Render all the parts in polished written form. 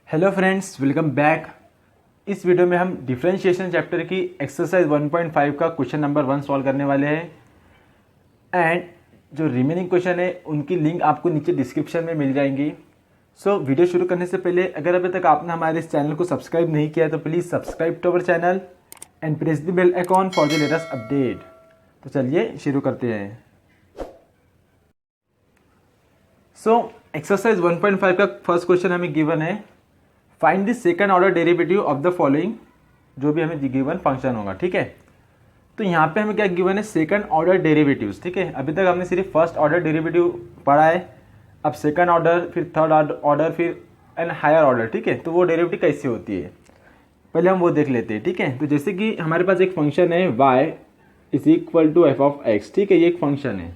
Hello friends, welcome back. इस video में हम डिफरेंशिएशन चैप्टर की एक्सरसाइज 1.5 का क्वेश्चन नंबर 1 सॉल्व करने वाले हैं। एंड जो रिमेनिंग क्वेश्चन है उनकी लिंक आपको नीचे डिस्क्रिप्शन में मिल जाएंगी। सो वीडियो शुरू करने से पहले अगर अभी तक आपने हमारे इस चैनल को सब्सक्राइब नहीं किया है तो please subscribe to our channel and press the bell icon for the latest update. तो चलिए शुरू करते हैं। सो एक्सरसाइज 1.5 का फर्स्ट क्वेश्चन हमें गिवन है, find the second order derivative of the following. जो भी हमें गिवन फंक्शन होगा, ठीक है। तो यहाँ पे हमें क्या गिवन है, सेकंड ऑर्डर डेरिवेटिव्स, ठीक है। अभी तक हमने सिर्फ फर्स्ट ऑर्डर डेरिवेटिव पढ़ा है, अब सेकंड ऑर्डर, फिर थर्ड ऑर्डर, फिर एंड हायर ऑर्डर, ठीक है। तो वो डेरिवेटिव कैसे होती है पहले हम वो देख लेते हैं, ठीक है। तो जैसे कि हमारे पास एक फंक्शन है y is equal to f of x, ठीक है। ये एक फंक्शन है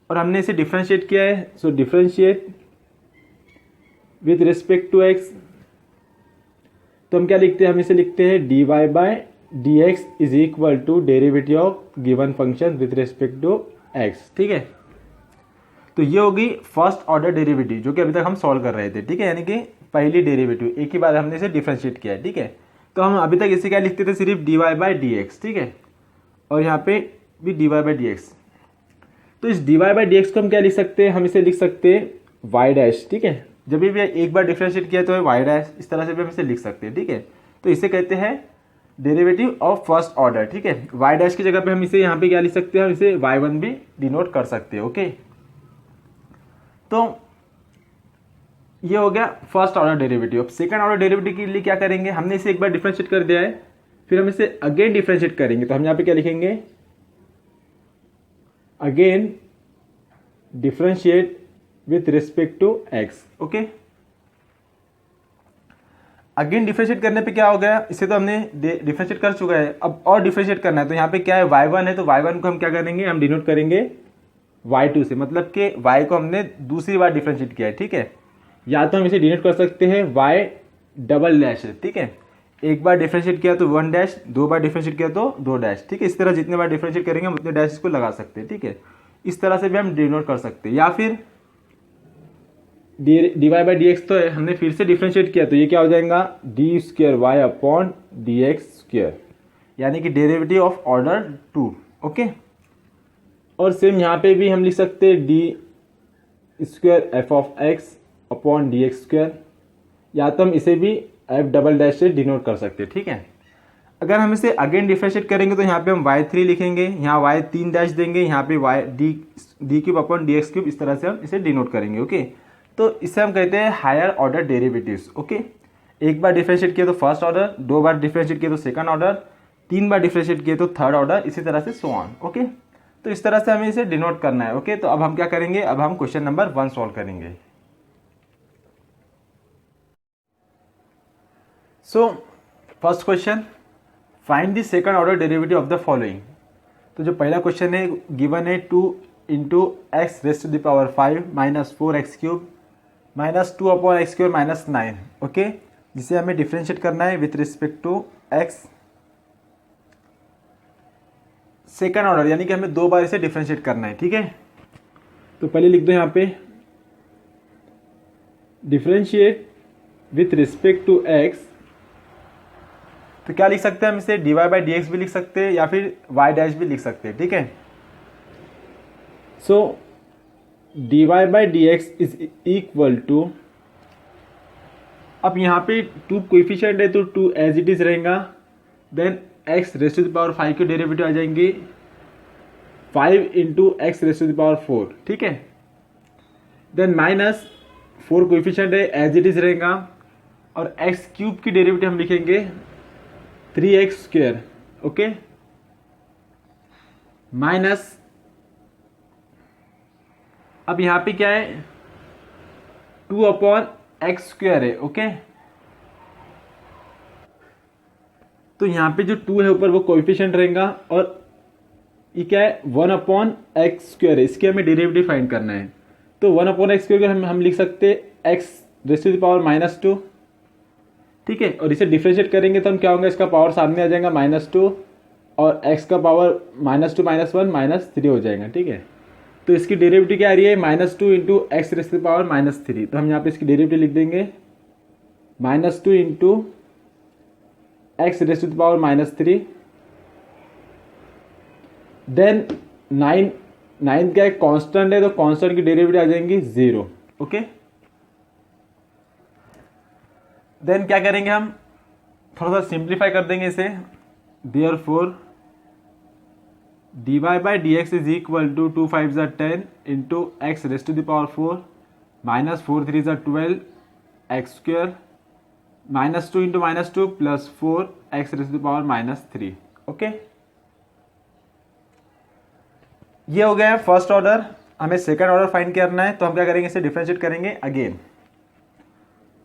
और हमने इसे डिफ्रेंशिएट किया है। So differentiate with respect to x, तो हम क्या लिखते हैं, हम इसे लिखते हैं dy by d x is equal to derivative of given function with respect to x, ठीक है। तो ये होगी फर्स्ट ऑर्डर डेरिवेटिव जो कि अभी तक हम सॉल्व कर रहे थे, ठीक है। यानी कि पहली डेरिवेटिव, एक ही बार हमने इसे डिफरेंशिएट किया है, ठीक है। तो हम अभी तक इसे क्या लिखते थे, सिर्फ dy बाय डी एक्स, ठीक है। और यहाँ पे भी dy बाय डी एक्स। तो इस dy बाय डी एक्स को हम क्या लिख सकते हैं, हम इसे लिख सकते हैं y डैश, ठीक है। जब भी एक बार डिफरेंशिएट किया तो y डैश, इस तरह से भी हम इसे लिख सकते हैं, ठीक है। तो इसे कहते हैं डेरिवेटिव ऑफ फर्स्ट ऑर्डर, ठीक है। y डैश की जगह पे हम इसे यहाँ पे क्या लिख सकते हैं, हम इसे y1 भी डिनोट कर सकते हैं, ओके। तो ये हो गया फर्स्ट ऑर्डर डेरिवेटिव। अब सेकंड ऑर्डर डेरिवेटिव के लिए क्या करेंगे, हमने इसे एक बार डिफरेंशिएट कर दिया है, फिर हम इसे अगेन डिफरेंशिएट करेंगे। तो हम यहाँ पे क्या लिखेंगे, again differentiate with respect to x, okay. Again differentiate करने पे क्या हो गया, इसे तो हमने डिफरेंशिएट कर चुका है, अब और डिफरेंशिएट करना है। तो यहाँ पे क्या है, y1 है, तो y1 को हम क्या करेंगे, हम डिनोट करेंगे y2 से, मतलब कि y को हमने दूसरी बार डिफरेंशिएट किया है, ठीक है। या तो हम इसे डिनोट कर सकते हैं y डबल डैश, ठीक है। एक बार डिफरेंशिएट किया तो 1 डैश, दो बार डिफरेंशिएट किया तो 2 डैश, ठीक है। इस तरह जितने बार डिफरेंशिएट करेंगे हम उतने डैश इसको लगा सकते हैं, ठीक है। इस तरह से भी हम डिनोट कर सकते हैं। या फिर dy बाई डी एक्स तो है, हमने फिर से डिफरेंशिएट किया तो ये क्या हो जाएगा, d square y upon d x square, यानी कि डेरिवेटिव ऑफ ऑर्डर 2, ओके। और सेम यहाँ पे भी हम लिख सकते हैं d square f of x upon d x square, या तो हम इसे भी एफ डबल डैश से डिनोट कर सकते हैं, ठीक है। अगर हम इसे अगेन डिफरेंशिएट करेंगे तो यहाँ पे हम y3 लिखेंगे, यहाँ y 3 डैश देंगे, यहाँ पे y D cube upon d x cube, इस तरह से हम इसे डिनोट करेंगे, ओके। तो इसे हम कहते हैं हायर ऑर्डर डेरिवेटिव्स, ओके। एक बार डिफरेंशिएट किया तो फर्स्ट ऑर्डर, दो बार डिफरेंशिएट किया तो सेकंड ऑर्डर, तीन बार डिफरेंशिएट किया तो थर्ड ऑर्डर, इसी तरह से सो ऑन, ओके। तो इस तरह से हमें इसे डिनोट करना है, ओके। तो अब हम क्या करेंगे, अब हम क्वेश्चन नंबर 1 सॉल्व करेंगे। So first question, find the second order derivative of the following. तो जो पहला क्वेश्चन है गिवन है 2 into x raised to the power 5 minus 4 x cube minus 2 upon x square minus 9, okay. जिसे हमें differentiate करना है with respect to x second order, यानी कि हमें दो बार इसे डिफरेंशिएट करना है, ठीक है। तो पहले लिख दो यहाँ पे differentiate with respect to x. तो क्या लिख सकते हैं हम इसे, dy बाई डी एक्स भी लिख सकते हैं या फिर y डैश भी लिख सकते हैं, ठीक है। So dy by d x is equal to, अब यहाँ पे 2 कोएफिशिएंट है तो 2 एज इट इज रहेगा, then x raised to the power 5 के डेरिवेटिव आ जाएंगे 5 into x raised to the power 4, ठीक है। देन माइनस 4 कोएफिशिएंट है, एज इट इज रहेगा, और एक्स क्यूब की डेरिवेटिव हम लिखेंगे 3x स्क्वेयर, ओके, माइनस, अब यहां पे क्या है 2 अपॉन एक्स स्क्वेयर है, ओके। तो यहां पे जो 2 है ऊपर वो कोएफिशिएंट रहेगा, और ये क्या है 1 अपॉन एक्स स्क्वेयर है, इसके हमें डेरिवेटिव फाइंड करना है। तो 1 अपॉन एक्स स्क्वेयर हम लिख सकते हैं x raise to the power -2, ठीक है। और इसे डिफरेंशिएट करेंगे तो हम क्या होगा, इसका पावर सामने आ जाएगा -2, और x का पावर -2 -1 -3 हो जाएगा, ठीक है। तो इसकी डेरिवेटिव क्या आ रही है, -2 into x raise to the power -3। तो हम यहाँ पे इसकी डेरिवेटिव लिख देंगे -2 into x raise to the power -3, then 9 क्या है, कांस्टेंट है, तो कांस्टेंट की डेरिवेटिव आ जाएंगी 0। ओके, देन क्या करेंगे हम, थोड़ा सा सिंप्लीफाई कर देंगे इसे। Therefore dy by d x is equal to 2 5 ज़ा 10 into x raise to the power 4 -4 3 ज़ा 12 x square -2 into -2 plus 4 x raise to the power -3। Okay, ये हो गया है फर्स्ट ऑर्डर। हमें सेकंड ऑर्डर फाइंड करना है, तो हम क्या करेंगे, इसे डिफरेंशिएट करेंगे again.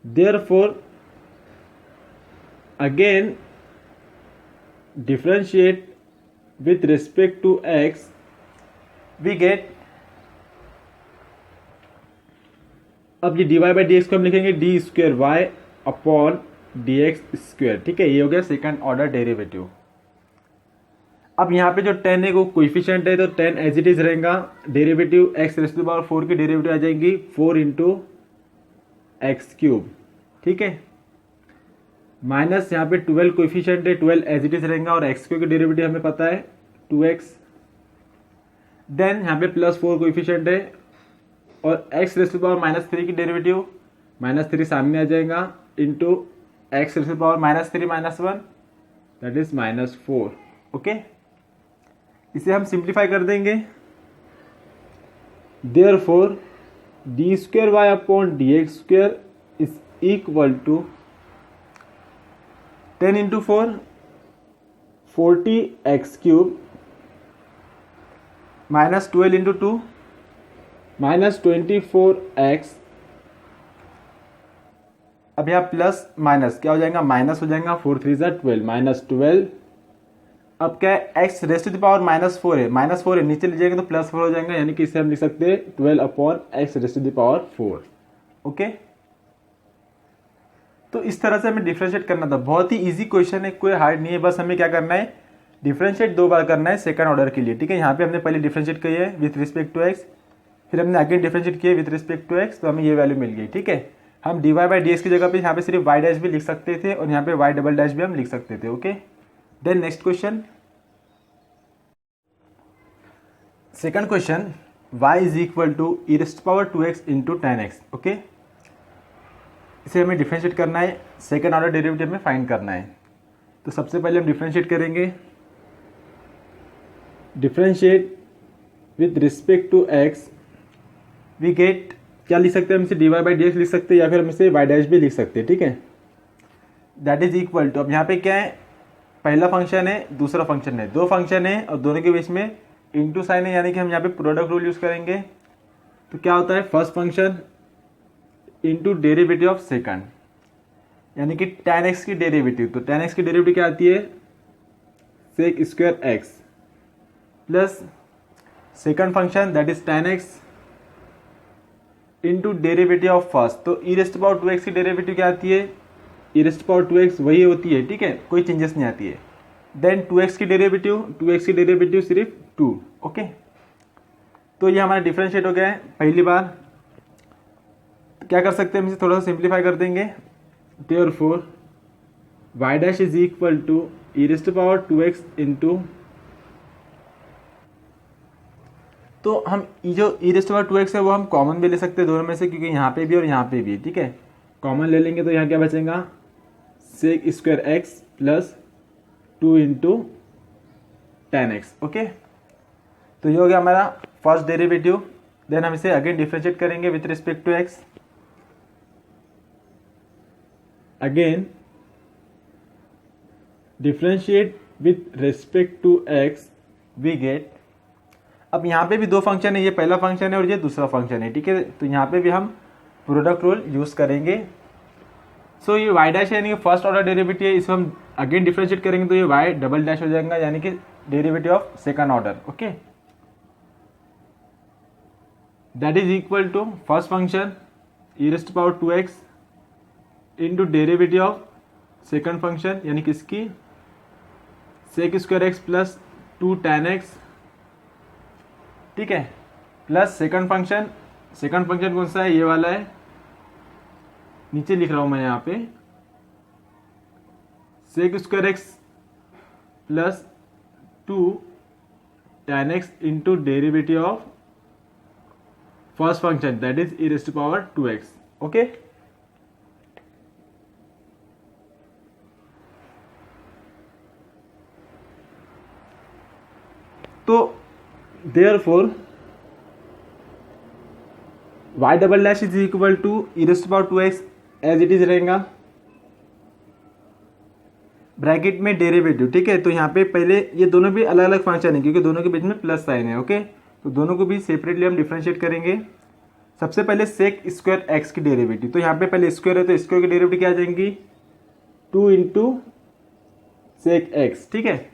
Therefore again differentiate with respect to x, we get, अब ये dy बाई डी एक्स को हम लिखेंगे d square y upon d x square. ठीक है, ये हो गया सेकंड ऑर्डर डेरिवेटिव। अब यहाँ पे जो 10 है वो कोइफिशिएंट है, तो 10 एज इट इज रहेगा। Derivative x raise to the power 4 की डेरिवेटिव आ जाएंगी 4 इंटू एक्स क्यूब। ठीक है, माइनस यहाँ पे 12 कोएफिशिएंट है, 12 एज इट इज रहेगा, और एक्स क्यूब की डेरिवेटिव हमें पता है 2x। देन यहाँ पे प्लस 4 कोएफिशिएंट है, और x raise to the power -3 की डेरिवेटिव -3 सामने आ जाएगा into x raise to the power -3 -1 that is -4। Okay, इसे हम सिंप्लीफाई कर देंगे। Therefore d square y upon d x square is equal to 10 into 4 40 x cube -12 into 2 -24 x. अब यहाँ प्लस माइनस क्या हो जाएगा, माइनस हो जाएगा, 4 3 ज़ा 12 -12। अब क्या है, x raise to the power -4 है, -4 है, नीचे लीजिएगा तो +4 हो जाएगा, यानी कि इसे हम लिख सकते हैं 12 upon x raise to the power 4। Okay, तो इस तरह से हमें डिफरेंशिएट करना था। बहुत ही इजी क्वेश्चन है, कोई हार्ड नहीं है, बस हमें क्या करना है, डिफरेंशिएट 2 बार करना है सेकंड ऑर्डर के लिए। ठीक है, यहाँ पे हमने पहले डिफरेंशिएट किया है विथ रिस्पेक्ट टू एक्स, फिर हमने अगेन डिफरेंशिएट किया विथ रिस्पेक्ट टू एक्स, तो हमें ये वैल्यू मिल गई। ठीक है, हम dy बाई डी एक्स की जगह पे यहाँ पे सिर्फ y डैश भी लिख सकते थे, और यहाँ पे y डबल डैश भी हम लिख सकते थे। Okay, then next question, second question, y is equal to e raise to power 2x into 10x। Okay, इसे हमें डिफरेंशिएट करना है, सेकंड ऑर्डर डेरिवेटिव में फाइंड करना है। तो सबसे पहले हम डिफरेंशिएट करेंगे, differentiate with respect to x, we get, क्या लिख सकते हैं हम इसे, d y by d x लिख सकते हैं, या फिर हम इसे वाई डैश भी लिख सकते हैं। ठीक है, दैट इज इक्वल टू, अब यहाँ पे क्या है, पहला फंक्शन है, दूसरा फंक्शन है, दो फंक्शन है, और दोनों के बीच में इंटू साइन है, यानी कि हम यहाँ पे प्रोडक्ट रूल यूज करेंगे। तो क्या होता है, first function into derivative of second, यानी कि tan x की डेरिवेटिव। तो tan x की डेरिवेटिव क्या आती है, sec square x, plus second function that is tan x into derivative of first. तो e raise to power 2x की डेरिवेटिव क्या आती है, ई रेज़ टू पावर 2x वही होती है। ठीक है, कोई चेंजेस नहीं आती है। देन 2x की डेरिवेटिव सिर्फ 2। ओके, तो ये हमारा डिफरेंशिएट हो गया है पहली बार। क्या कर सकते हैं, हम इसे थोड़ा सा सिंप्लीफाई कर देंगे। Therefore y dash is equal to e raise to power 2x into, तो हम जो ई रेज़ टू पावर 2x है वो हम कॉमन भी ले सकते हैं दोनों में से, क्योंकि यहाँ पे भी और यहाँ पे भी। ठीक है, कॉमन ले लेंगे तो यहाँ क्या बचेगा, sec square x plus 2 into tan x। Okay, तो ये हो गया हमारा फर्स्ट डेरिवेटिव। देन हम इसे अगेन डिफरेंशिएट करेंगे with respect to x। Again differentiate with respect to x, we get, अब यहाँ पे भी दो फंक्शन है, ये पहला फंक्शन है और ये दूसरा फंक्शन है। ठीक है, तो यहाँ पे भी हम प्रोडक्ट रूल यूज करेंगे। सो ये y डैश यानी कि फर्स्ट ऑर्डर डेरिवेटिव है, इसको हम अगेन डिफरेंशिएट करेंगे तो ये y डबल डैश हो जाएगा, यानी कि derivative of second order. Okay, that is equal to first function e raise to power 2x into derivative of second function, यानी कि इसकी sec square x plus 2 tan x। ठीक है, प्लस सेकंड फंक्शन कौन सा है, ये वाला है, नीचे लिख रहा हूं मैं यहाँ पे, sec square x plus 2 tan x into derivative of first function that is e raised to power 2x. Okay, तो therefore y double dash is equal to e raised to power 2x as it is रहेगा bracket में derivative. ठीक है, तो यहाँ पे पहले ये दोनों भी अलग अलग फंक्शन है क्योंकि दोनों के बीच में प्लस साइन है. ओके, तो दोनों को भी सेपरेटली हम डिफरेंशिएट करेंगे. सबसे पहले सेक स्क्वायर एक्स की डेरिवेटिव, तो यहाँ पे पहले स्क्वायर है तो स्क्वायर की डेरिवेटिव क्या आ जाएंगी 2 इंटू सेक एक्स. ठीक है,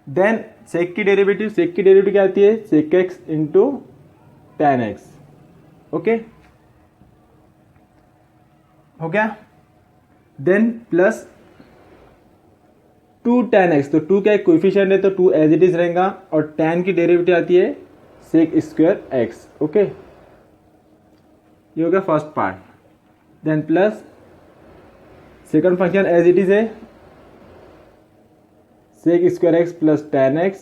देन सेक की डेरिवेटिव क्या आती है sec x into tan x. Okay, हो गया. देन प्लस 2 tan x, तो 2 क्या कोएफिशिएंट है तो 2 एज इट इज रहेगा और tan की डेरिवेटिव आती है सेक स्क्वायर एक्स. ओके, ये हो गया first part. Then plus second function as it is है sec square x plus tan x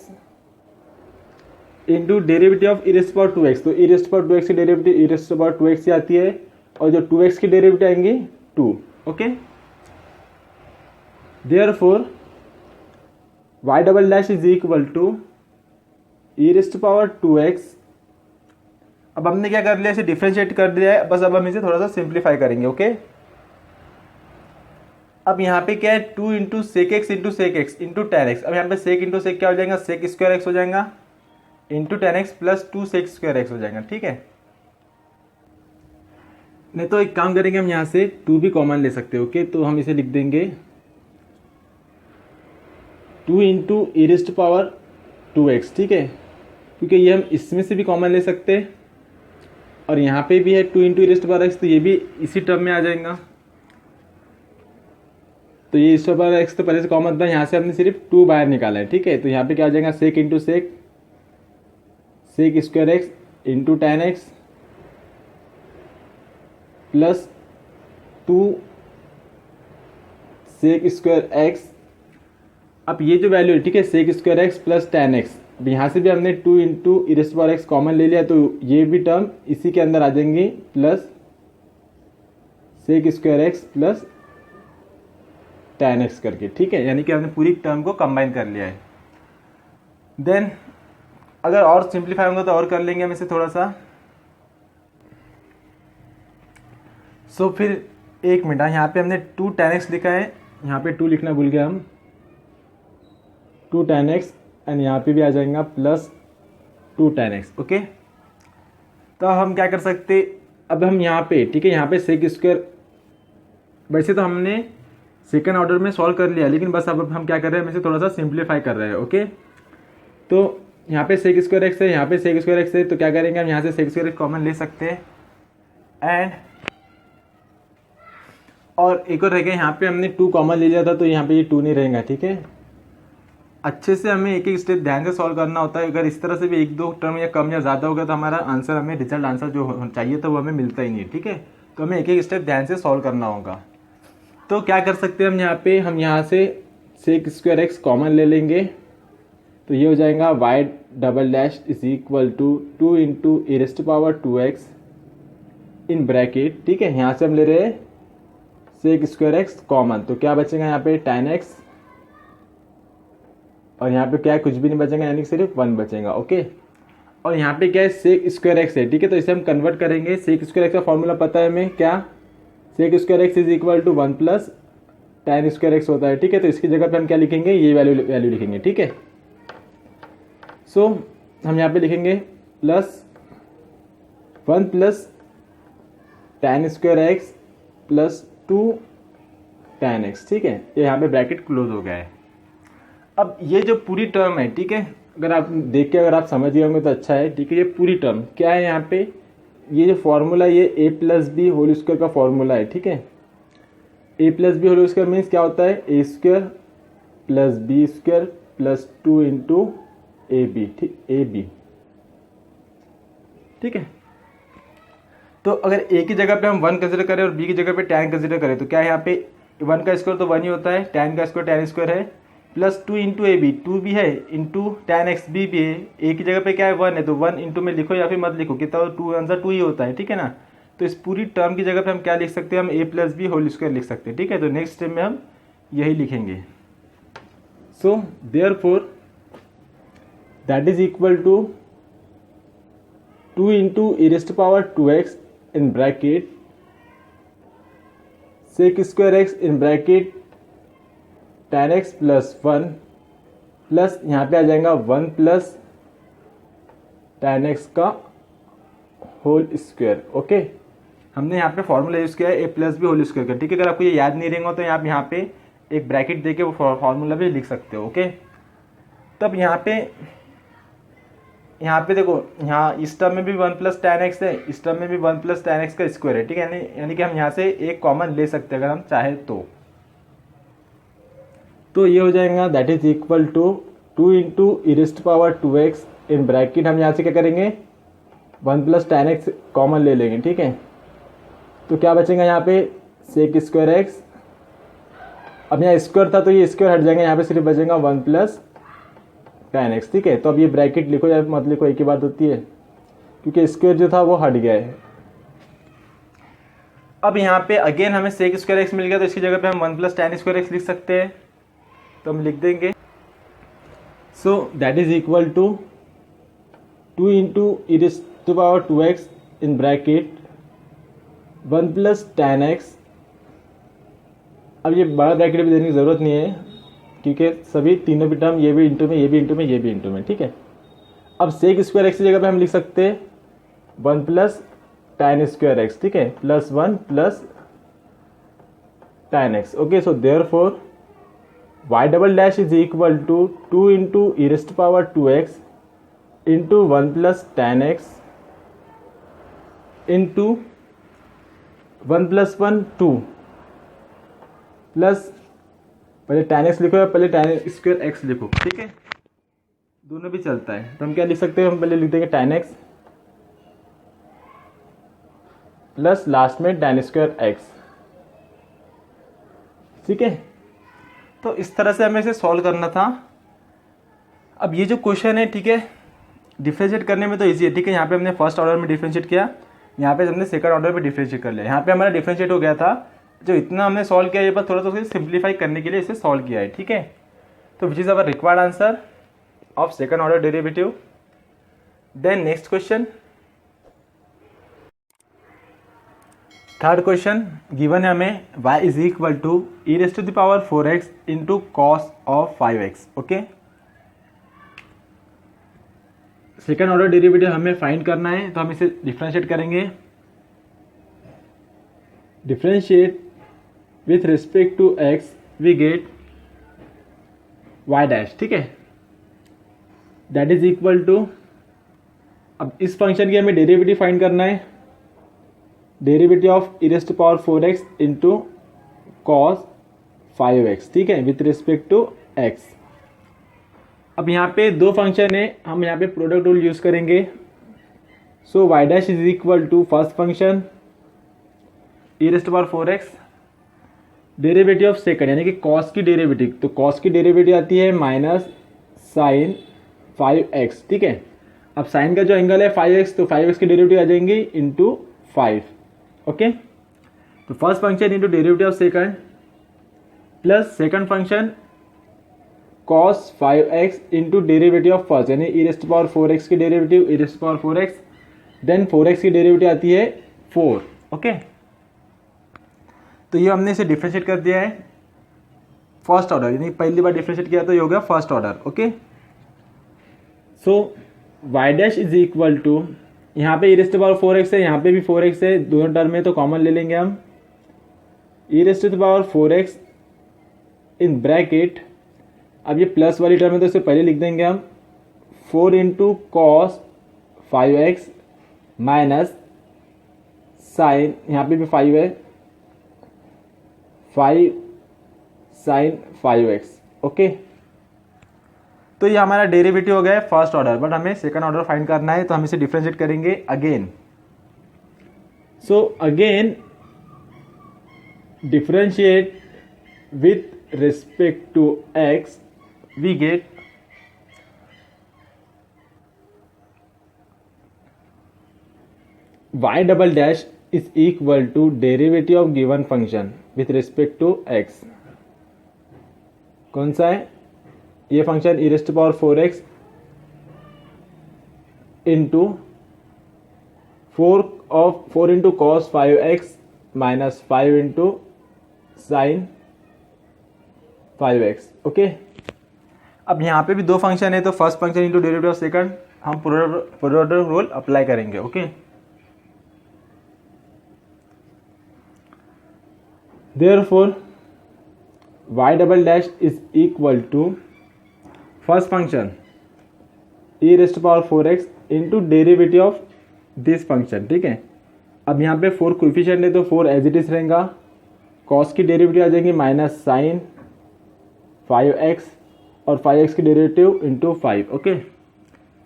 into derivative of e raised to power 2x, तो e raised to power 2x की derivative e raised to power 2x ही आती है और जो 2x की derivative आएंगी 2. Okay, therefore y double dash is equal to e raised to power 2x. अब हमने क्या कर लिया, इसे डिफरेंशिएट कर दिया है, बस अब हम इसे थोड़ा सा सिंप्लीफाई करेंगे. ओके, अब यहाँ पे क्या है 2 into sec x into sec x into tan x. अब यहाँ पे सेक इंटू सेक क्या हो जाएगा सेक स्क्वायर एक्स हो जाएगा into tan x plus 2 sec square x हो जाएगा. ठीक है, नहीं तो एक काम करेंगे हम यहाँ से 2 भी कॉमन ले सकते हैं. ओके, तो हम इसे लिख देंगे 2 into e raised to power 2x. ठीक है, क्योंकि ये हम इसमें से भी कॉमन ले सकते हैं और यहाँ पे भी है 2 into e raised to power x, तो ये भी इसी टर्म में आ जाएगा. तो ये इस पर x तो पहले से कॉमन था, यहाँ से हमने सिर्फ 2 बाहर निकाला है. ठीक है, तो यहाँ पे क्या आ जाएगा sec into sec square x into tan x plus 2 sec square x. अब ये जो वैल्यू है ठीक है sec square x plus tan x, अब यहाँ से भी हमने 2 into e raised to power x common ले लिया तो ये भी टर्म इसी के अंदर आ जाएंगी plus sec square x plus tan x करके. ठीक है, यानी कि हमने पूरी टर्म को कंबाइन कर लिया है. देन अगर और सिंप्लीफाई होंगे तो और कर लेंगे हम इसे थोड़ा सा. सो फिर एक मिनट, यहाँ पे हमने 2 tan x लिखा है, यहाँ पे 2 लिखना भूल गया हम. 2 tan x एंड यहाँ पे भी आ जाएगा प्लस 2 tan x. ओके, तो हम क्या कर सकते, अब हम यहाँ पे ठीक है यहाँ पे सेक स्क्वायर, वैसे तो हमने सेकंड ऑर्डर में सॉल्व कर लिया लेकिन बस अब हम क्या कर रहे हैं हम इसे थोड़ा सा सिंप्लीफाई कर रहे हैं. ओके, तो यहाँ पे सेक स्क्वायर एक्स है, यहाँ पे सेक स्क्वायर एक्स है, तो क्या करेंगे हम यहाँ से सेक स्क्वायर एक्स कॉमन ले सकते हैं. एंड और एक और रह गया, यहाँ पे हमने 2 कॉमन ले लिया था तो यहाँ पे ये 2 नहीं रहेगा. ठीक है, अच्छे से हमें एक एक स्टेप ध्यान से सॉल्व करना होता है. अगर इस तरह से भी 1-2 टर्म या कम या ज़्यादा होगा तो हमारा आंसर, हमें रिजल्ट आंसर जो चाहिए था वो हमें मिलता ही नहीं. ठीक है, तो हमें एक एक स्टेप ध्यान से सॉल्व करना होगा. तो क्या कर सकते हैं हम यहाँ से सेक स्क्वायर एक्स कॉमन ले लेंगे, तो ये हो जाएगा y double dash is equal to 2 into e raised to power 2x in bracket. ठीक है, यहाँ से हम ले रहे हैं सेक स्क्वायर एक्स कॉमन, तो क्या बचेगा यहाँ पे tan x और यहाँ पे क्या है कुछ भी नहीं बचेगा यानी कि सिर्फ 1 बचेगा. ओके, और यहाँ पे क्या है सेक स्क्वायर एक्स है. ठीक है, तो इसे हम कन्वर्ट करेंगे. सेक स्क्वायर एक्स का फॉर्मूला पता है हमें क्या, sec square x is equal to 1 plus tan square x होता है. ठीक है, तो इसकी जगह पे हम क्या लिखेंगे ये वैल्यू लिखेंगे. ठीक है, सो हम यहाँ पे लिखेंगे plus 1 plus tan square x plus 2 tan x. ठीक है, ये यहाँ पे ब्रैकेट क्लोज हो गया है. अब ये जो पूरी टर्म है ठीक है, अगर आप देख के अगर आप समझ गए होंगे तो अच्छा है. ठीक है, ये पूरी टर्म क्या है यहाँ पे, ये जो फॉर्मूला ये a plus b whole square का फॉर्मूला है. ठीक है, a plus b whole square means क्या होता है a square plus b square plus 2 into a b. ठीक, ए बी. ठीक है, तो अगर a की जगह पे हम 1 कंसिडर करें और b की जगह पे tan कंसिडर करें तो क्या है यहाँ पे वन का स्क्वायर तो वन ही होता है, टेन का स्क्वायर टेन स्क्वायर है, plus two into a b, two भी है, इंटू टेन एक्स बी भी है, ए की जगह पे क्या है वन है, तो वन इंटू में लिखो या फिर मत लिखो, कितना टू आंसर टू ही होता है, ठीक है ना। तो इस पूरी टर्म की जगह पे हम क्या लिख सकते हैं, हम ए प्लस बी होल स्क्वायर लिख सकते हैं, ठीक है। तो नेक्स्ट स्टेप में हम यही लिखेंगे। So therefore that is equal to two into e raised to power two x in bracket sec square x in bracket tan x plus one, plus यहाँ पे आ जाएगा वन प्लस टेन एक्स का whole square. Okay, हमने यहाँ पे formula use किया है a plus b whole square का, ठीक है। अगर आपको ये याद नहीं रहेगा तो आप यहाँ पे एक ब्रैकेट देके वो फॉर्मूला भी लिख सकते हो। ओके, तब यहाँ पे देखो, यहाँ इस टर्म में भी वन प्लस टेन एक्स है, इस टर्म में भी वन प्लस टेन एक्स का स्क्वायर है, ठीक है। यानी कि हम यहाँ से एक कॉमन ले सकते हैं अगर हम चाहे तो ये हो जाएगा that is equal to two into e raised to power two x in bracket, हम यहाँ से क्या करेंगे one plus tan x common ले लेंगे, ठीक है। तो क्या बचेगा यहाँ पे सेक स्क्वायर एक्स, अब यहाँ स्क्वायर था तो ये स्क्वायर हट जाएगा, यहाँ पे सिर्फ बचेगा वन प्लस टेन एक्स, ठीक है। तो अब ये ब्रैकेट लिखो या मत लिखो एक ही बात होती है, क्योंकि स्क्वायर जो था वो हट गया है। अब यहाँ पे अगेन हमें सेक स्क्वायर एक्स मिल गया, तो इसकी जगह पे हम one plus tan square x लिख सकते हैं, तो हम लिख देंगे। So that is equal to two into e raised to power two x in bracket one plus tan x. अब ये बड़ा ब्रैकेट भी देने की ज़रूरत नहीं है, क्योंकि सभी तीनों भी टर्म, ये भी इंटू में, ये भी इंटू में, ये भी इंटू में, ठीक है। अब सेक स्क्वायर एक्स की जगह पे हम लिख सकते हैं one plus tan square x, ठीक है, plus one plus tan x. Okay, so therefore y double dash is equal to two into e raised to power two x into one plus tan x into one plus one two, plus पहले tan x लिखो या पहले ten square x लिखो, ठीक है, दोनों भी चलता है। तो हम क्या लिख सकते हैं, हम पहले लिख देंगे टेन एक्स प्लस लास्ट में टेन स्क्वायर एक्स, ठीक है। तो इस तरह से हमें इसे सॉल्व करना था। अब ये जो क्वेश्चन है, ठीक है, डिफरेंशिएट करने में तो इजी है, ठीक है। यहाँ पे हमने फर्स्ट ऑर्डर में डिफरेंशिएट किया, यहाँ पे हमने सेकंड ऑर्डर में डिफरेंशिएट कर लिया, यहाँ पे हमारा डिफरेंशिएट हो गया था। जो इतना हमने सॉल्व किया, ये बस थोड़ा सा सिंप्लीफाई करने के लिए इसे सॉल्व किया है, ठीक है। तो which is our required answer of second order derivative. Then next question, third question given है हमें y is equal to e raised to the power 4x into cos of 5x। Okay, second order derivative हमें find करना है, तो हम इसे differentiate करेंगे। Differentiate with respect to x we get y dash, ठीक है, दैट इज इक्वल टू, अब इस फंक्शन की हमें डेरिवेटिव फाइंड करना है, derivative of e raised to power 4x into cos 5x, ठीक है, विथ रिस्पेक्ट टू x। अब यहाँ पे दो फंक्शन है, हम यहाँ पे प्रोडक्ट रूल यूज करेंगे। So y dash is equal to first function e raised to power 4x, derivative of second यानी कि कॉस की डेरिवेटिव, तो कॉस की डेरिवेटिव आती है माइनस साइन 5x, ठीक है। अब साइन का जो एंगल है 5x, तो 5x की डेरिवेटिव आ जाएंगी इंटू 5। ओके, तो first function into derivative of second plus second function cos 5x into derivative of first, यानी e raised to power 4x की derivative e raised to power 4x, then 4x की derivative आती है 4। Okay, तो ये हमने इसे डिफरेंशिएट कर दिया है फर्स्ट ऑर्डर, यानी पहली बार डिफरेंशिएट किया तो ये हो गया first order. Okay, so y dash is equal to, यहाँ पे ई रेज़्ड टू पावर 4x है, यहाँ पे भी 4x है, दोनों टर्म में तो कॉमन ले लेंगे हम, e raised to power 4x in bracket, अब ये प्लस वाली टर्म है तो इसे पहले लिख देंगे हम 4 into cos 5x minus sign, यहाँ पे भी 5 है, 5 साइन 5x। ओके, तो ये हमारा डेरिवेटिव हो गया है फर्स्ट ऑर्डर, बट हमें सेकंड ऑर्डर फाइंड करना है, तो हम इसे डिफरेंशिएट करेंगे again. So again differentiate with respect to x, we get y double dash is equal to derivative of given function with respect to x. कौन सा है ये function? e raised to power 4x into 4 into cos 5x minus 5 into sine 5x. Okay, अब यहाँ पे भी दो function है तो first function into derivative of second हम प्रोडक्ट रूल अप्लाई करेंगे. Okay, therefore y double dash is equal to first function e raised to power 4x into derivative of this function. ठीक है, अब यहाँ पे 4 कोएफिशिएंट है तो 4 एज इट इज रहेगा. कॉस की डेरिवेटिव आ जाएंगी माइनस साइन 5x और 5x की डेरिवेटिव इंटू 5. ओके,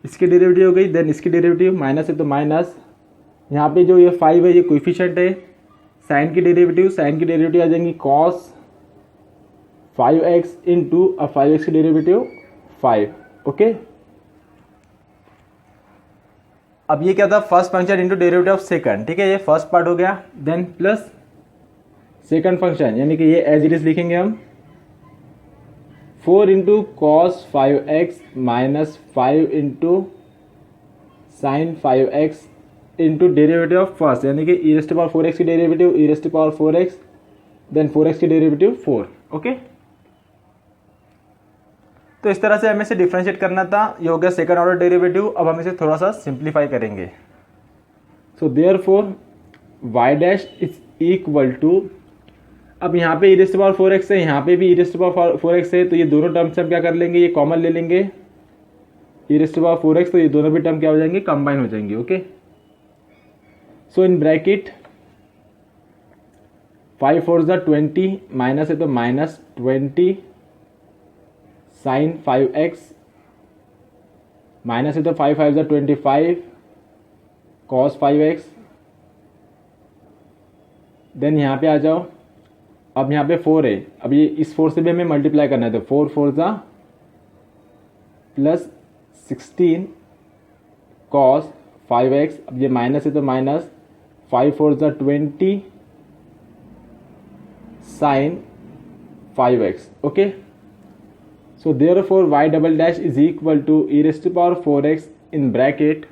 इसकी डेरिवेटिव हो गई. देन इसकी डेरिवेटिव माइनस है तो माइनस, यहाँ पे जो ये 5 है ये कोएफिशिएंट है. साइन की डेरिवेटिव आ जाएंगी कॉस 5x इंटू 5x की डेरिवेटिव 5. ओके, अब ये क्या था? First function into derivative of second. ठीक है, ये फर्स्ट पार्ट हो गया. देन प्लस सेकंड फंक्शन, यानी कि ये एज इट इज लिखेंगे हम 4 into cos 5x minus 5 into sine 5x into derivative of first, यानी कि e raised to power 4x की derivative e raised to power 4x, then 4x की derivative 4. Okay, तो इस तरह से हमें इसे डिफरेंशिएट करना था. ये हो गया सेकंड ऑर्डर डेरिवेटिव. अब हम इसे थोड़ा सा सिंप्लीफाई करेंगे. So therefore y dash is equal to, अब यहाँ पे e raised to power 4x है, यहाँ पे भी e raised to power 4x है, तो ये दोनों टर्म से हम क्या कर लेंगे? ये कॉमन ले लेंगे e raised to power 4x, तो ये दोनों भी टर्म क्या हो जाएंगे? कंबाइन हो जाएंगे. ओके, सो इन ब्रैकेट 5 4 ज़ा 20 माइनस है तो माइनस 20 साइन 5x माइनस है तो 5 5 ज़ा 25 कॉस 5x. देन यहाँ पे आ जाओ. अब यहाँ पे 4 है, अब ये इस 4 से भी हमें मल्टीप्लाई करना है तो 4 4 ज़ा प्लस 16 कॉस 5x. अब ये माइनस है तो माइनस 5 4 ज़ा 20 sine 5x. Okay, so therefore y double dash is equal to e raised to power 4x in bracket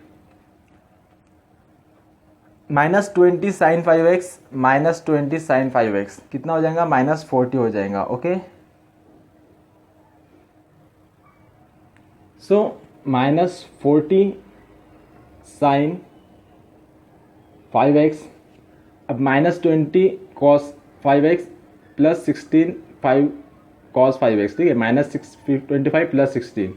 minus 20 sine 5x minus 20 sine 5x कितना हो जाएगा? माइनस 40 हो जाएगा. Okay, so minus 40 sine 5x, अब minus 20 cos 5x plus 16 5 cos 5x. ठीक है, minus 25 plus 16,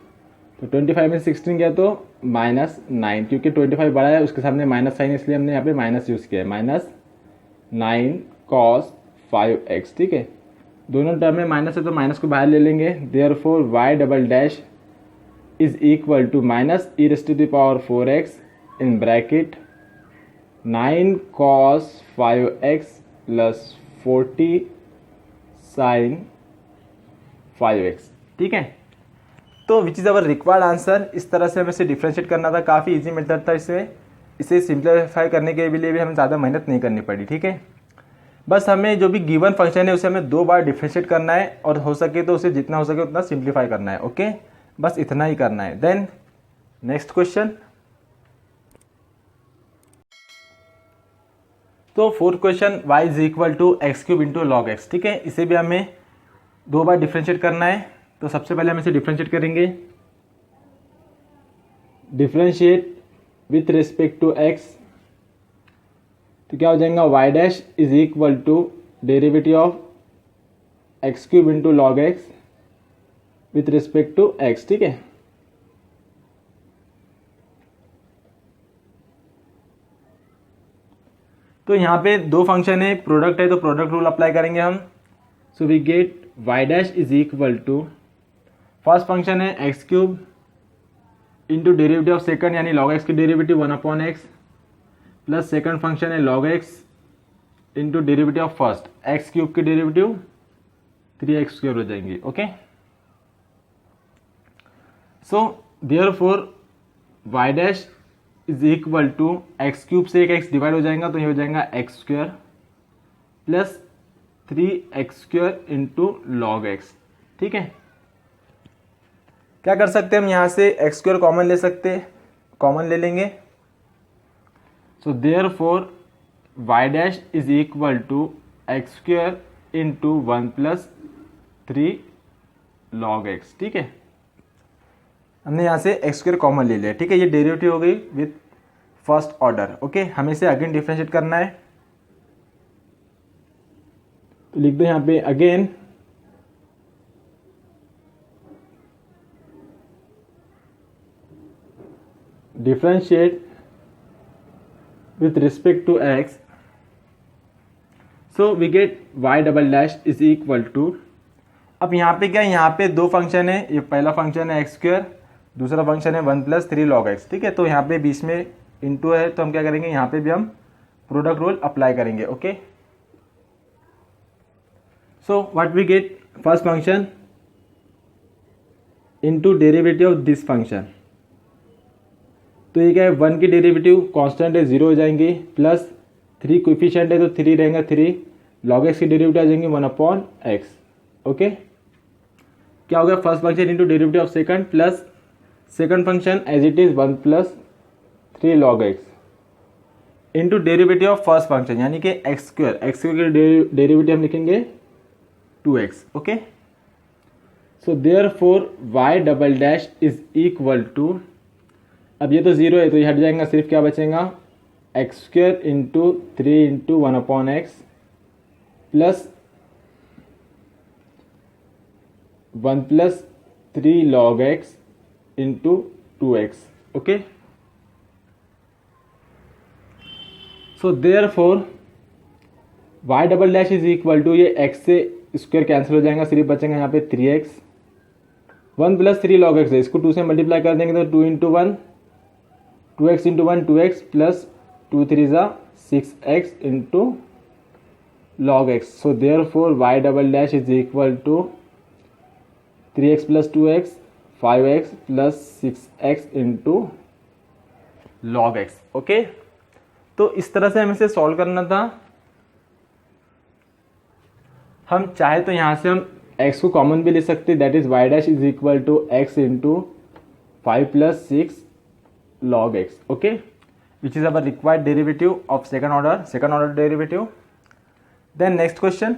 तो 25 में 16 गया तो माइनस 9, क्योंकि 25 बड़ा है उसके सामने माइनस साइन, इसलिए हमने यहाँ पे माइनस यूज़ किया है. Minus 9 cos 5x. ठीक है, दोनों टर्म में माइनस है तो माइनस को बाहर ले लेंगे. Therefore y double dash is equal to minus e raised to the power 4x in bracket 9 cos 5x plus 40 sine 5x. ठीक है, तो which is our required answer. इस तरह से हमें इसे डिफ्रेंशिएट करना था. काफ़ी इजी मेथड था. इसे सिंप्लीफाई करने के लिए भी हमें ज़्यादा मेहनत नहीं करनी पड़ी. ठीक है, बस हमें जो भी गिवन फंक्शन है उसे हमें 2 बार डिफ्रेंशिएट करना है और हो सके तो उसे जितना हो सके उतना सिंप्लीफाई करना है. ओके, बस इतना ही करना है. Then next question. तो fourth question y is equal to x cube into log x. ठीक है, इसे भी हमें 2 बार डिफ्रेंशिएट करना है. तो सबसे पहले हम इसे डिफ्रेंशिएट करेंगे. Differentiate with respect to x, तो क्या हो जाएगा? y dash is equal to derivative of x cube into log x with respect to x. ठीक है, तो यहाँ पे 2 फंक्शन है, प्रोडक्ट है तो प्रोडक्ट रूल अप्लाई करेंगे हम. So we get y dash is equal to, first function है x cube into derivative of second यानी लॉग एक्स की derivative 1/x plus second function है log x into derivative of first x cube की derivative 3x² हो जाएंगी। Okay, so therefore y dash is equal to x³ से एक x divide हो जाएगा, तो ये हो जाएगा x² plus 3x² into log x। ठीक है, क्या कर सकते हैं हम यहाँ से x² कॉमन ले सकते हैं, कॉमन ले लेंगे। So therefore y dash is equal to x² into 1 plus 3 log x। ठीक है, हमने यहाँ से x² कॉमन ले लिया। ठीक है, ये डेरिवेटिव हो गई विथ फर्स्ट ऑर्डर। ओके, हमें इसे अगेन डिफरेंशिएट करना है, तो लिख दो यहाँ पे again differentiate with respect to x, so we get y double dash is equal to, अब यहाँ पे क्या है, यहाँ पे दो फंक्शन है, ये पहला फंक्शन है x², दूसरा फंक्शन है 1 प्लस 3 लॉग x। ठीक है, तो यहाँ पे बीच में इंटू है, तो हम क्या करेंगे, यहाँ पे भी हम प्रोडक्ट रूल अप्लाई करेंगे। Okay, so what we get, first function into derivative of this function, तो ये क्या है, 1 की डेरिवेटिव कांस्टेंट है 0 हो जाएंगी, प्लस 3 कोएफिशिएंट है तो 3 रहेगा, 3 लॉग x की डेरिवेटिव आ जाएंगे 1/x। ओके, क्या हो गया, first function into derivative of second plus second function as it is 1 plus 3 log x into derivative of first function यानी कि x² के डेरिवेटिव हम लिखेंगे 2x। Okay, so therefore y double dash is equal to, अब ये तो 0 है तो ये हट जाएगा, सिर्फ क्या बचेगा x² into 3 into 1/x plus 1 plus 3 log x into 2x। Okay, so therefore y double dash is equal to, ये x से स्क्वायर कैंसिल हो जाएगा, सिर्फ बचेगा यहाँ पे 3x, 1 प्लस 3 लॉग x है, इसको 2 से मल्टीप्लाई कर देंगे तो 2 into 1, 2x into 1 2x plus 2 3 6x into log x। So therefore y double dash is equal to 3x plus 2x 5x plus 6x into log x। Okay, तो इस तरह से हमें इसे सॉल्व करना था। हम चाहे तो यहाँ से हम x को कॉमन भी ले सकते, that is y dash is equal to x into 5 plus 6 log x। Okay, which is our required derivative of second order derivative. Then next question,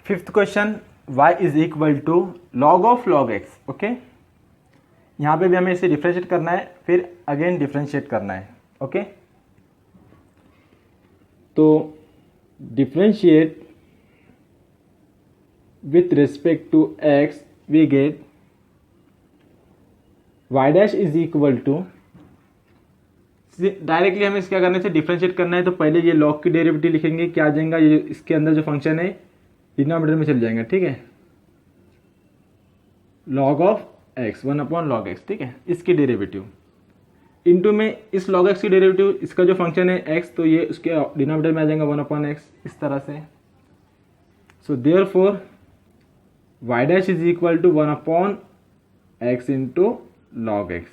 fifth question, y is equal to log of log x। Okay, यहाँ पे भी हमें इसे differentiate करना है, फिर again differentiate करना है। ओके, तो differentiate with respect to x we get y dash is equal to, directly हमें क्या करना है, डिफरेंशिएट करना है, तो पहले ये लॉग की डेरिवेटिव लिखेंगे, क्या आ जाएगा, ये इसके अंदर जो फंक्शन है डिनोमिनेटर में चल जाएगा। ठीक है, log of x 1/log x। ठीक है, इसकी डेरिवेटिव इनटू में इस log x की डेरिवेटिव, इसका जो फंक्शन है x, तो ये उसके डिनोमिनेटर में आ जाएगा 1/x, इस तरह से। So therefore y dash is equal to 1/x into log x,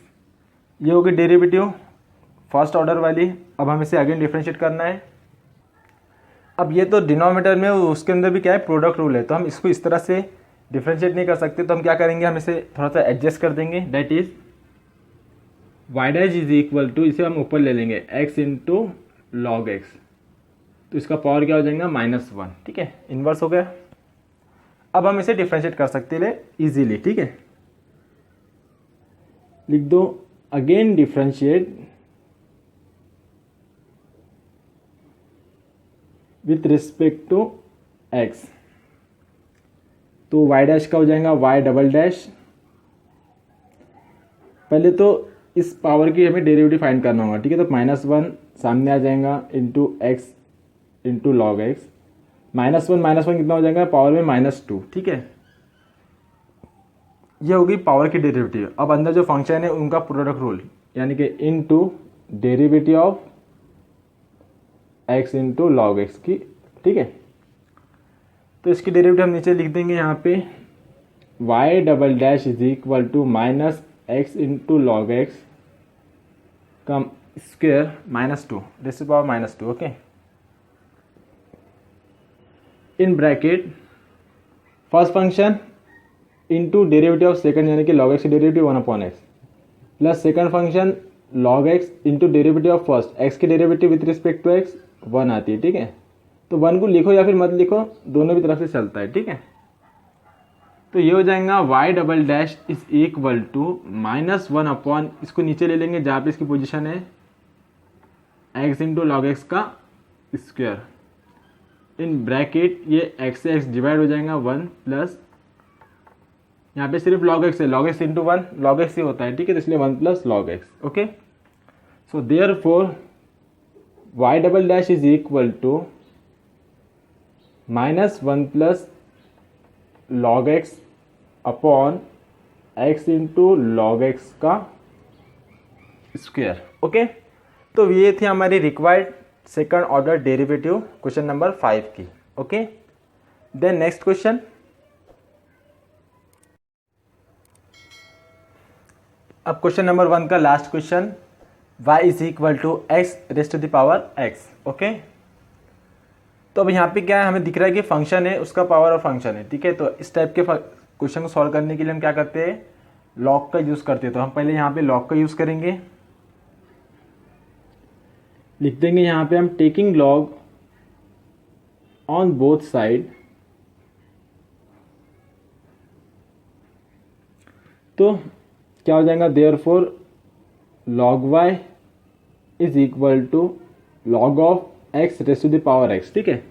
ये होगी डेरिवेटिव फर्स्ट ऑर्डर वाली। अब हम इसे अगेन डिफरेंशिएट करना है। अब ये तो डिनोमिनेटर में, उसके अंदर भी क्या है, प्रोडक्ट रूल है, तो हम इसको इस तरह से डिफरेंशिएट नहीं कर सकते, तो हम क्या करेंगे, हम इसे थोड़ा सा एडजस्ट कर देंगे, that is y dash is equal to, इसे हम ऊपर ले लेंगे x इंटू लॉग x, तो इसका पावर क्या हो जाएगा -1। ठीक है, इन्वर्स हो गया। अब हम इसे डिफरेंशिएट कर सकते हैं इजीली। ठीक है, लिख दो again differentiate with respect to x, तो y डैश का हो जाएगा y डबल डैश, पहले तो इस पावर की हमें डेरिवेटिव फाइंड करना होगा। ठीक है, तो -1 सामने आ जाएगा into x into log x, -1 कितना हो जाएगा, पावर में -2। ठीक है, ये होगी पावर की डेरिवेटिव। अब अंदर जो फंक्शन है उनका प्रोडक्ट रूल, यानी कि into derivative of x into log x की ठीक है। तो इसकी डेरिवेटिव हम नीचे लिख देंगे यहाँ पे y double dash is equal to minus x into log x का square minus two raise to power minus two. Okay, in bracket first function into derivative of second यानी कि लॉग एक्स की derivative 1/x plus second function log x into derivative of first x की derivative with respect to x 1 आती है। ठीक है, तो 1 को लिखो या फिर मत लिखो, दोनों भी तरफ से चलता है। ठीक है, तो ये हो जाएगा y double dash is equal to -1 upon, इसको नीचे ले लेंगे जहाँ पे इसकी पोजीशन है x इंटू लॉग एक्स का स्क्वायर, इन ब्रैकेट ये x से x डिवाइड हो जाएगा 1 प्लस, यहाँ पे सिर्फ log x है, log x into 1 log x ही होता है। ठीक है, तो इसलिए 1 plus log x। Okay, so therefore y double dash is equal to -1 plus log x upon x into log x का स्क्वायर। ओके, तो ये थी हमारी required second order derivative question number 5 की। ओके, देन नेक्स्ट क्वेश्चन, अब question number 1 का last question, y is equal to x raise to the power x। Okay, तो अब यहाँ पे क्या है, हमें दिख रहा है कि फंक्शन है, उसका पावर और फंक्शन है। ठीक है, तो इस टाइप के क्वेश्चन को सॉल्व करने के लिए हम क्या करते हैं, लॉग का यूज़ करते हैं। तो हम पहले यहाँ पे लॉग का यूज़ करेंगे, लिख देंगे यहाँ पे हम taking log on both side, तो क्या हो जाएगा, therefore log y is equal to log of x raise to the power x। ठीक है,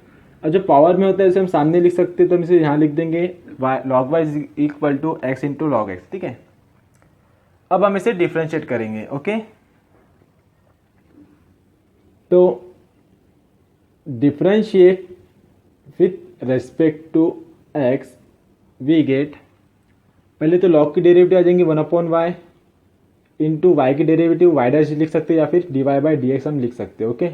अब जो पावर में होता है इसे हम सामने लिख सकते हैं, तो हम इसे यहाँ लिख देंगे log y is equal to x into log x. ठीक है, अब हम इसे डिफ्रेंशिएट करेंगे। ओके, तो differentiate with respect to x we get, पहले तो log की डेरिवेटिव आ जाएंगी 1/y इंटू वाई की डेरिवेटिव y डैश लिख सकते हैं या फिर dy बाई dx हम लिख सकते हैं। ओके,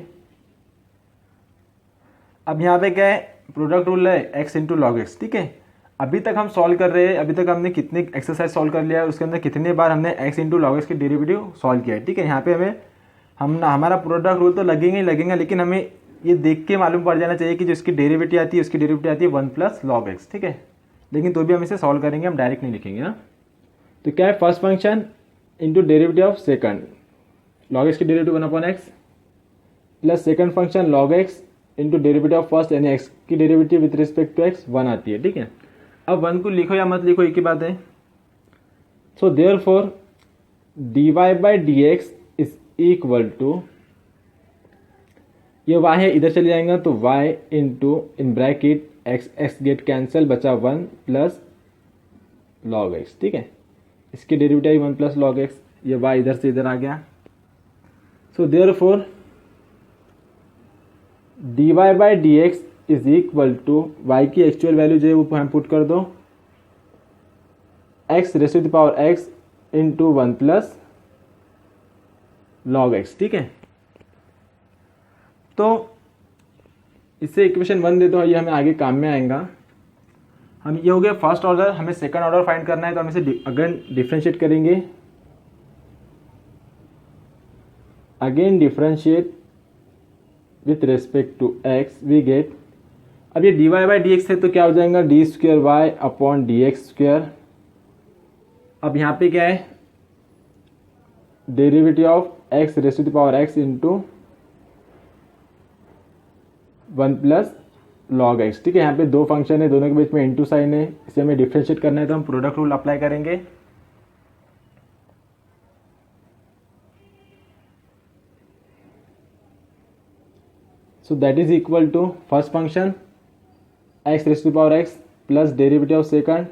अब यहाँ पे क्या है, प्रोडक्ट रूल है x इंटू लॉग एक्स। ठीक है, अभी तक हम सॉल्व कर रहे हैं, अभी तक हमने कितने एक्सरसाइज सॉल्व कर लिया है, उसके अंदर कितने बार हमने x इंटू लॉग एक्स की डेरिवेटिव सॉल्व किया है। ठीक है, यहाँ पे हमारा प्रोडक्ट रूल तो लगेगा ही लगेगा, लेकिन हमें ये देख के मालूम पड़ जाना चाहिए कि जो इसकी डेरिवेटिव आती है उसकी डेरिवेटिव आती है 1 प्लस लॉग एक्स। ठीक है, लेकिन तो भी हम इसे सॉल्व करेंगे, हम डायरेक्ट नहीं लिखेंगे ना। तो क्या है, first function into derivative of second, log x की derivative 1/x plus second function log x into derivative of first यानी एक्स की derivative with respect to x 1 आती है। ठीक है, अब 1 को लिखो या मत लिखो एक ही बात है। So therefore dy by dx is equal to, ये y है इधर चले जाएगा तो y into in bracket x get cancel, बचा 1 प्लस लॉग एक्स। ठीक है, इसकी डेरिवेटिव 1 प्लस लॉग एक्स, ये y इधर से इधर आ गया। So therefore dy by dx is equal to, y की एक्चुअल वैल्यू जो है वो हम पुट कर दो, x raise to the power x into 1 plus log x. ठीक है, तो इससे इक्वेशन 1 दे दो, ये हमें आगे काम में आएगा। हम ये हो गया फर्स्ट ऑर्डर, हमें सेकंड ऑर्डर फाइंड करना है, तो हम इसे अगेन डिफ्रेंशिएट करेंगे, again differentiate with respect to x we get, अब ये dy बाई dx है तो क्या हो जाएगा, d square y upon d x square. अब यहाँ पे क्या है, derivative of x raise to the power x into 1 plus log x. ठीक है, यहाँ पे दो फंक्शन है, दोनों के बीच में इंटू साइन है, इसे हमें डिफ्रेंशिएट करना है तो हम प्रोडक्ट रूल अप्लाई करेंगे। So that is equal to first function x raise to the power x plus derivative of second,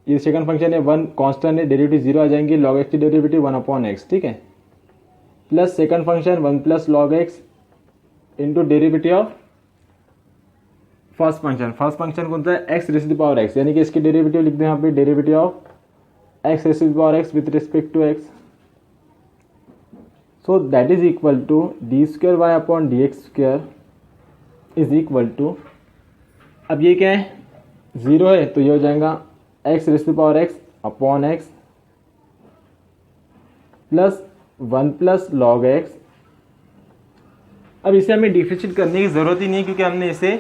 ये सेकंड फंक्शन है 1 कांस्टेंट है, डेरिवेटिव 0 आ जाएंगे, लॉग एक्स की डेरिवेटिव 1/x। ठीक है, plus second function 1 plus log x into derivative of first function, first function कौन सा है, x raise to the power x, यानी कि इसकी डेरिवेटिव लिख दें यहाँ पे, derivative of x raise to the power x with respect to x. So that is equal to d square y upon d x square is equal to, अब ये क्या है, 0 है तो ये हो जाएगा x raise to power x upon x plus 1 plus log x. अब इसे हमें डिफरेंशिएट करने की ज़रूरत ही नहीं है क्योंकि हमने इसे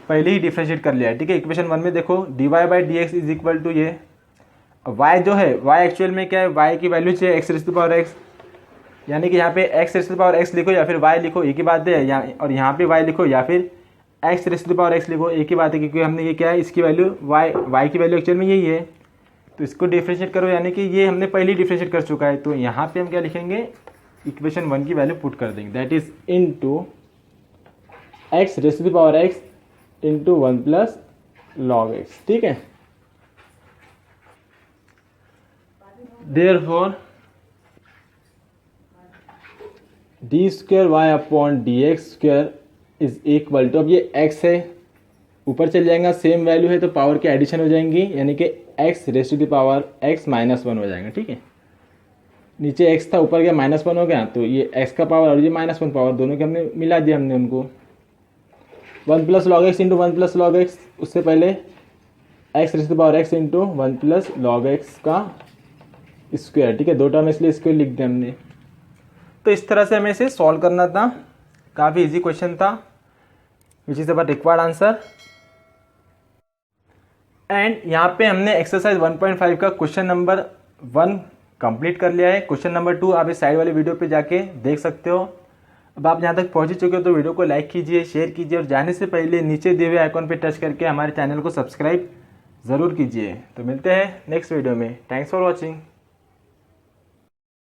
पहले ही डिफरेंशिएट कर लिया है, ठीक है। इक्वेशन 1 में देखो d y by d x is equal to ये y जो है, y एक्चुअल में क्या है, y की वैल्यू चाहिए x raise to power x, यानी कि यहाँ पे x raise to power x लिखो या फिर y लिखो, एक ही बात है। और यहाँ पे y लिखो या फिर x raise to power x लिखो, एक ही बात है, क्योंकि हमने ये क्या है, इसकी वैल्यू y की वैल्यू एक्चुअल में यही है। तो इसको डिफरेंशिएट करो, यानी कि ये हमने पहले ही डिफरेंशिएट कर चुका है। तो यहाँ पे हम क्या लिखेंगे, इक्वेशन 1 की वैल्यू पुट कर देंगे, that is into x raise to power x into 1 plus log x, ठीक है। Therefore d square y upon d x square is equal to, अब ये x है ऊपर चल जाएगा, सेम वैल्यू है तो पावर की एडिशन हो जाएंगी, यानी कि x raise to the power x minus 1 हो जाएगा, ठीक है। नीचे x था, ऊपर गया -1 हो गया, तो ये x का पावर और ये -1 पावर दोनों के हमने मिला दिया हमने उनको। 1 plus log x into 1 plus log x, उससे पहले x raise to power x into 1 plus log x का स्क्वायर, ठीक है। दो टर्म इसलिए स्क्वायर लिख दिया हमने। तो इस तरह से हमें इसे सॉल्व करना था, काफ़ी इजी क्वेश्चन था, विच is our required answer. And यहाँ पे हमने एक्सरसाइज 1.5 का क्वेश्चन नंबर 1 कंप्लीट कर लिया है। क्वेश्चन नंबर 2 आप इस साइड वाले वीडियो पे जाके देख सकते हो। अब आप यहाँ तक पहुँच चुके हो तो वीडियो को लाइक कीजिए, शेयर कीजिए और जाने से पहले नीचे दिए हुए आइकॉन पे टच करके हमारे चैनल को सब्सक्राइब ज़रूर कीजिए। तो मिलते हैं नेक्स्ट वीडियो में। Thanks for watching.